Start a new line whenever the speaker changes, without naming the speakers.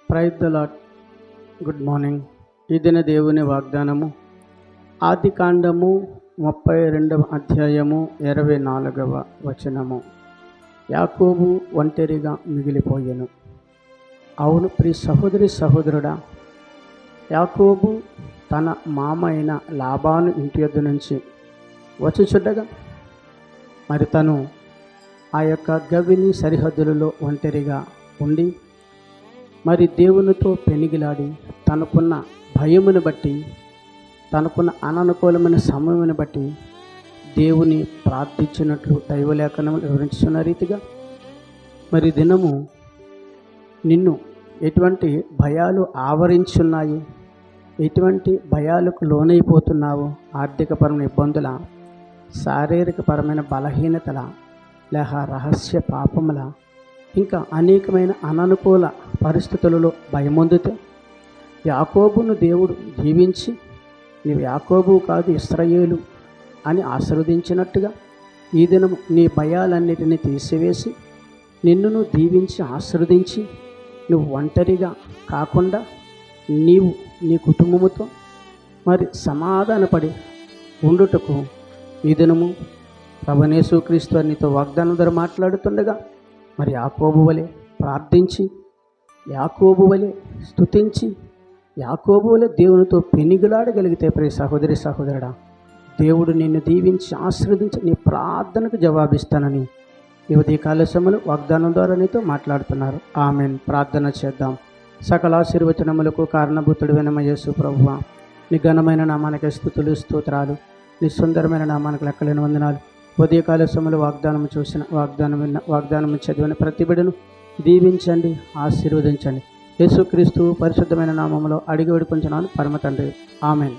Praise the lord. Good morning. ఈ దిన దేవుని వాగ్దానము ఆదికాండము 32వ అధ్యాయము 24వ వచనము. యాకోబు ఒంటరిగా మిగిలిపోయెను. అవును ప్రియ సహోదరి సహోదరుడా, యాకోబు తన మామ అయిన లాబాను ఇంటి యొద్ద నుంచి వచ్చుచుండగా మరి తను ఆ యొక్క గవిని సరిహద్దులలో ఒంటరిగా ఉండి మరి దేవునితో పెనిగిలాడి తనకున్న భయమును బట్టి, తనకున్న అననుకూలమైన సమయమును బట్టి దేవుని ప్రార్థించినట్లు దైవలేఖనం వివరించున్న రీతిగా మరి దినము నిన్ను ఎటువంటి భయాలు ఆవరించున్నాయి, ఎటువంటి భయాలకు లోనైపోతున్నావు? ఆర్థికపరమైన ఇబ్బందుల, శారీరకపరమైన బలహీనతల, లేక రహస్య పాపముల, ఇంకా అనేకమైన అననుకూల పరిస్థితులలో భయమొందితే యాకోబును దేవుడు దీవించి నీవు యాకోబు కాదు ఇశ్రాయేలు అని ఆశీర్వదించినట్టుగా ఈ దినము నీ భయాలన్నిటినీ తీసివేసి నిన్నును దీవించి ఆశీర్వదించి నువ్వు ఒంటరిగా కాకుండా నీవు నీ కుటుంబముతో మరి సమాధానపడి ఉండుటకు ఈ దినము ప్రభువైన యేసుక్రీస్తు నీతో వాగ్దానం ద్వారా మాట్లాడుతుండగా మరి యాకోబు వలె ప్రార్థించి, యాకోబు వలె స్తుతించి, యాకోబు వలె దేవునితో పెనిగిలాడగలిగితే ప్రియ సహోదరి సహోదరుడా, దేవుడు నిన్ను దీవించి ఆశీర్వదించి నీ ప్రార్థనకు జవాబిస్తానని ఈ ఉదయకాల సమయంలో వాగ్దానం ద్వారా నీతో మాట్లాడుతున్నారు. ఆమెన్. ప్రార్థన చేద్దాం. సకల ఆశీర్వచనములకు కారణభూతుడైన మా యేసు ప్రభువా, నీ ఘనమైన నామానికి స్తుతులు స్తోత్రాలు, నీ సుందరమైన నామానికి లెక్కలేని వందనాలు. ఉదయకాల సమయంలో వాగ్దానం చదివిన ప్రతి బిడ్డను దీవించండి, ఆశీర్వదించండి. యేసుక్రీస్తు పరిశుద్ధమైన నామములో అడిగి వేడుకొంచున్నాను పరమ తండ్రి. ఆమెన్.